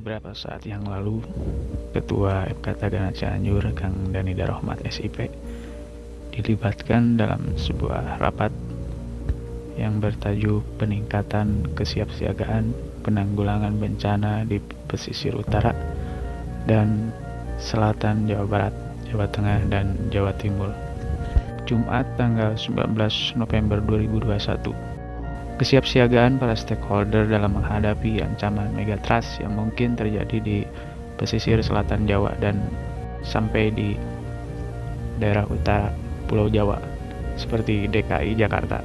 Beberapa saat yang lalu, Ketua MK Tagana Cianjur, Kang Dani Darohmat SIP, dilibatkan dalam sebuah rapat yang bertajuk peningkatan kesiapsiagaan penanggulangan bencana di pesisir utara dan selatan Jawa Barat, Jawa Tengah, dan Jawa Timur. Jumat tanggal 19 November 2021. Kesiapsiagaan para stakeholder dalam menghadapi ancaman megatrust yang mungkin terjadi di pesisir selatan Jawa dan sampai di daerah utara Pulau Jawa seperti DKI Jakarta.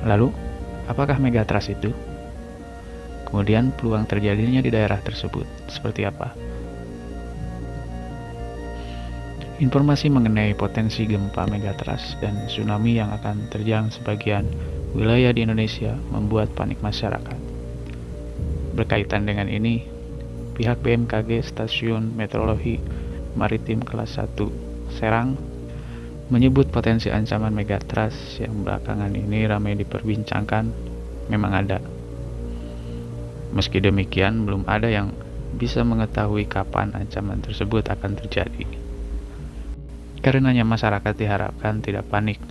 Lalu, apakah megatrust itu? Kemudian peluang terjadinya di daerah tersebut seperti apa? Informasi mengenai potensi gempa megatrust dan tsunami yang akan terjang sebagian wilayah di Indonesia membuat panik masyarakat. Berkaitan dengan ini, pihak BMKG Stasiun Meteorologi Maritim Kelas 1 Serang menyebut potensi ancaman megatrust yang belakangan ini ramai diperbincangkan memang ada. Meski demikian, belum ada yang bisa mengetahui kapan ancaman tersebut akan terjadi. Karenanya masyarakat diharapkan tidak panik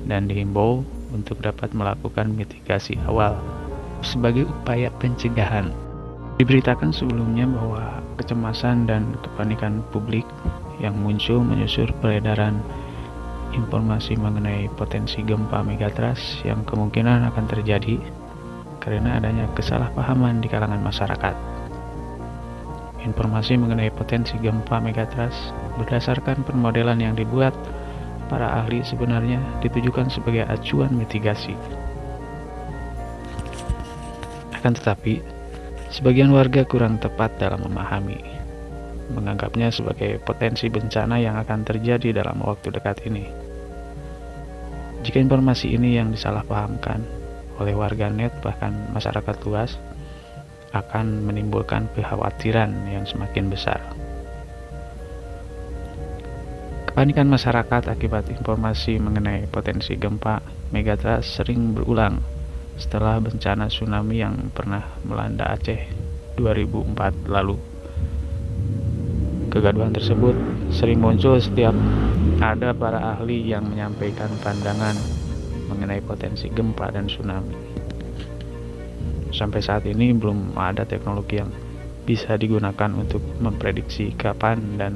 dan dihimbau untuk dapat melakukan mitigasi awal sebagai upaya pencegahan. Diberitakan sebelumnya bahwa kecemasan dan kepanikan publik yang muncul menyusul peredaran informasi mengenai potensi gempa megatrust yang kemungkinan akan terjadi karena adanya kesalahpahaman di kalangan masyarakat. Informasi mengenai potensi gempa megatrust berdasarkan permodelan yang dibuat para ahli sebenarnya ditujukan sebagai acuan mitigasi. Akan tetapi, sebagian warga kurang tepat dalam memahami, menganggapnya sebagai potensi bencana yang akan terjadi dalam waktu dekat ini. Jika informasi ini yang disalahpahamkan oleh warganet bahkan masyarakat luas, akan menimbulkan kekhawatiran yang semakin besar. Kepanikan masyarakat akibat informasi mengenai potensi gempa megatrust sering berulang setelah bencana tsunami yang pernah melanda Aceh 2004 lalu. Kegaduhan tersebut sering muncul setiap ada para ahli yang menyampaikan pandangan mengenai potensi gempa dan tsunami. Sampai saat ini belum ada teknologi yang bisa digunakan untuk memprediksi kapan dan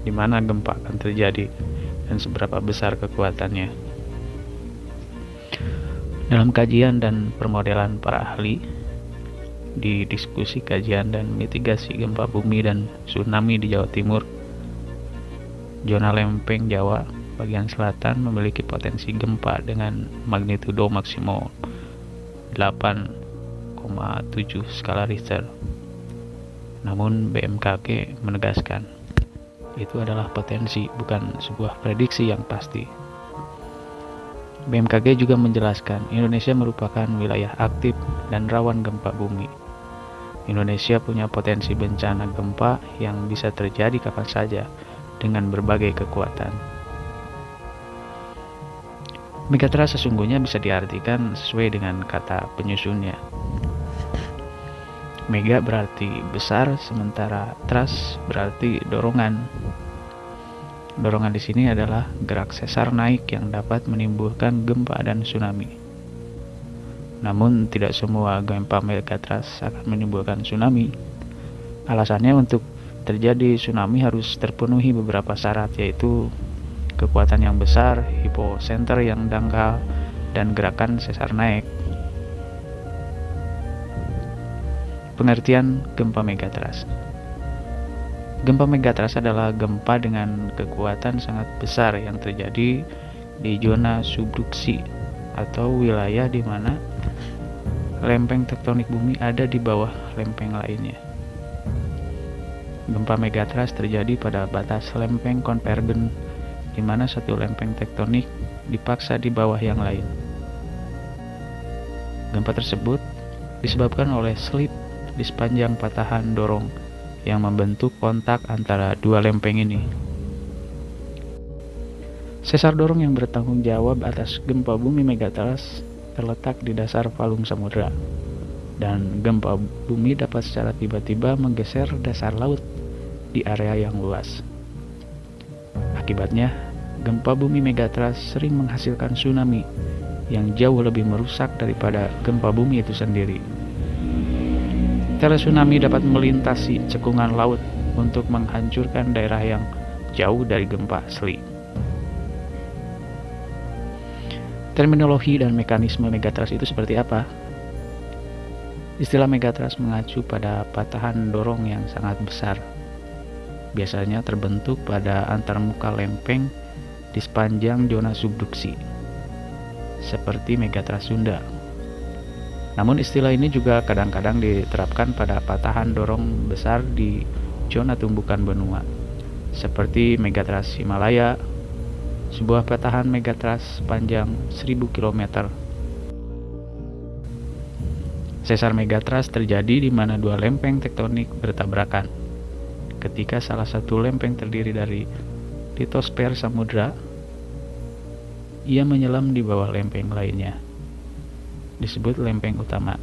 di mana gempa akan terjadi dan seberapa besar kekuatannya. Dalam kajian dan permodelan para ahli di diskusi kajian dan mitigasi gempa bumi dan tsunami di Jawa Timur, zona lempeng Jawa bagian selatan memiliki potensi gempa dengan magnitudo maksimal 8,7 skala Richter. Namun BMKG menegaskan itu adalah potensi, bukan sebuah prediksi yang pasti. BMKG juga menjelaskan Indonesia merupakan wilayah aktif dan rawan gempa bumi. Indonesia punya potensi bencana gempa yang bisa terjadi kapan saja dengan berbagai kekuatan. Megatrust sesungguhnya bisa diartikan sesuai dengan kata penyusunnya. Mega berarti besar, sementara trust berarti dorongan. Dorongan di sini adalah gerak sesar naik yang dapat menimbulkan gempa dan tsunami. Namun tidak semua gempa megatrust akan menimbulkan tsunami. Alasannya untuk terjadi tsunami harus terpenuhi beberapa syarat, yaitu kekuatan yang besar, hipocenter yang dangkal, dan gerakan sesar naik. Pengertian gempa megatrust. Gempa megatrust adalah gempa dengan kekuatan sangat besar yang terjadi di zona subduksi atau wilayah di mana lempeng tektonik bumi ada di bawah lempeng lainnya. Gempa megatrust terjadi pada batas lempeng konvergen di mana satu lempeng tektonik dipaksa di bawah yang lain. Gempa tersebut disebabkan oleh slip di sepanjang patahan dorong yang membentuk kontak antara dua lempeng ini. Sesar dorong yang bertanggung jawab atas gempa bumi megatrust terletak di dasar palung samudra. dan gempa bumi dapat secara tiba-tiba menggeser dasar laut di area yang luas. Akibatnya, gempa bumi megatrust sering menghasilkan tsunami yang jauh lebih merusak daripada gempa bumi itu sendiri. Tsunami dapat melintasi cekungan laut untuk menghancurkan daerah yang jauh dari gempa asli. Terminologi dan mekanisme megatrust itu seperti apa? Istilah megatrust mengacu pada patahan dorong yang sangat besar. Biasanya terbentuk pada antarmuka lempeng di sepanjang zona subduksi, seperti megatrust Sunda. Namun istilah ini juga kadang-kadang diterapkan pada patahan dorong besar di zona tumbukan benua, seperti megatrust Himalaya, sebuah patahan megatrust sepanjang 1000 km. Sesar megatrust terjadi di mana dua lempeng tektonik bertabrakan. Ketika salah satu lempeng terdiri dari litosfer samudra, ia menyelam di bawah lempeng lainnya, disebut lempeng utama,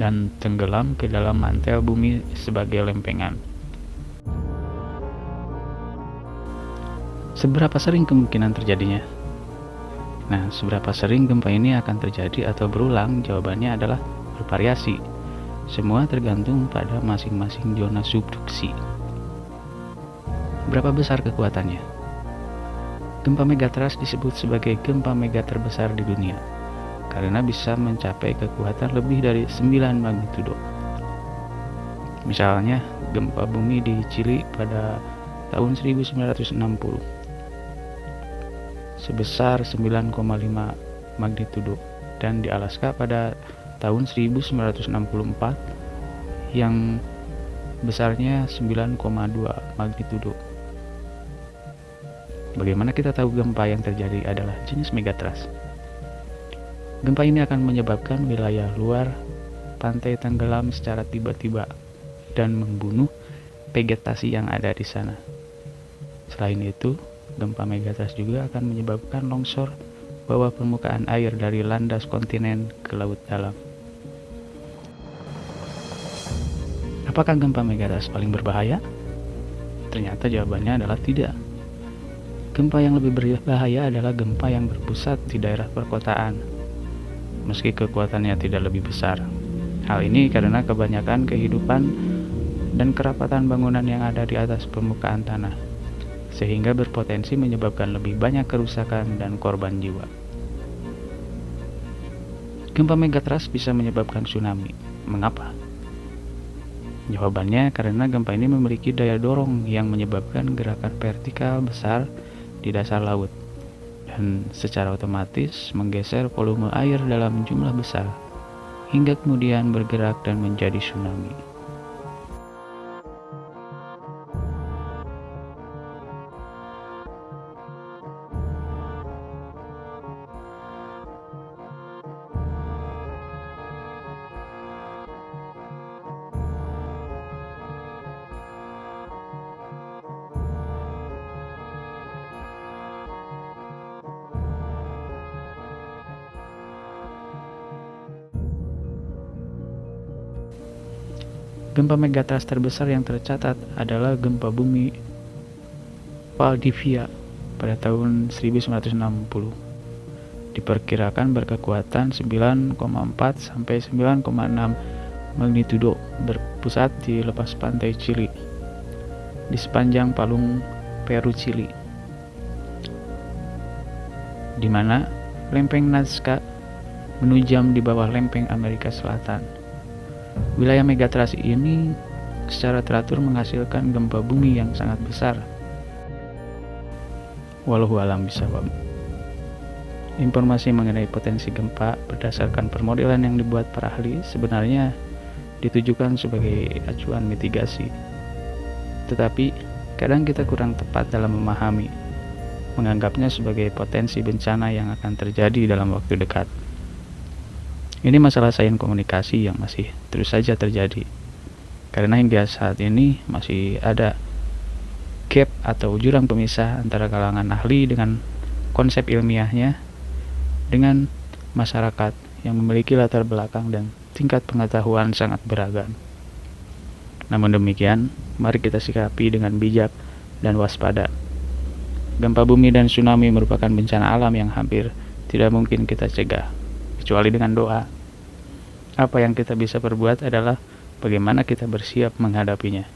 dan tenggelam ke dalam mantel bumi sebagai lempengan. Seberapa sering kemungkinan terjadinya? Nah, seberapa sering gempa ini akan terjadi atau berulang? Jawabannya adalah bervariasi. Semua tergantung pada masing-masing zona subduksi. Berapa besar kekuatannya? Gempa megatrust disebut sebagai gempa mega terbesar di dunia karena bisa mencapai kekuatan lebih dari 9 magnitudo. Misalnya, gempa bumi di Chili pada tahun 1960 sebesar 9,5 magnitudo, dan di Alaska pada tahun 1964 yang besarnya 9,2 magnitudo. Bagaimana kita tahu gempa yang terjadi adalah jenis megatrust? Gempa ini akan menyebabkan wilayah luar pantai tenggelam secara tiba-tiba dan membunuh vegetasi yang ada di sana. Selain itu, gempa megatrust juga akan menyebabkan longsor bawah permukaan air dari landas kontinen ke laut dalam. Apakah gempa megatrust paling berbahaya? Ternyata jawabannya adalah tidak. Gempa yang lebih berbahaya adalah gempa yang berpusat di daerah perkotaan, meski kekuatannya tidak lebih besar. Hal ini karena kebanyakan kehidupan dan kerapatan bangunan yang ada di atas permukaan tanah, sehingga berpotensi menyebabkan lebih banyak kerusakan dan korban jiwa. Gempa megatrust bisa menyebabkan tsunami. Mengapa? Jawabannya karena gempa ini memiliki daya dorong yang menyebabkan gerakan vertikal besar di dasar laut, dan secara otomatis menggeser volume air dalam jumlah besar, hingga kemudian bergerak dan menjadi tsunami. Gempa megatrust terbesar yang tercatat adalah gempa bumi Valdivia pada tahun 1960. Diperkirakan berkekuatan 9,4 sampai 9,6 magnitudo, berpusat di lepas pantai Chili di sepanjang palung Peru Chili, di mana lempeng Nazca menujam di bawah lempeng Amerika Selatan. Wilayah megatrust ini secara teratur menghasilkan gempa bumi yang sangat besar. Wallahu a'lam bishawab. Informasi mengenai potensi gempa berdasarkan permodelan yang dibuat para ahli sebenarnya ditujukan sebagai acuan mitigasi. Tetapi kadang kita kurang tepat dalam memahami, menganggapnya sebagai potensi bencana yang akan terjadi dalam waktu dekat. Ini masalah sains komunikasi yang masih terus saja terjadi, karena hingga saat ini masih ada gap atau jurang pemisah antara kalangan ahli dengan konsep ilmiahnya dengan masyarakat yang memiliki latar belakang dan tingkat pengetahuan sangat beragam. Namun demikian, mari kita sikapi dengan bijak dan waspada. Gempa bumi dan tsunami merupakan bencana alam yang hampir tidak mungkin kita cegah, kecuali dengan doa. Apa yang kita bisa perbuat adalah bagaimana kita bersiap menghadapinya.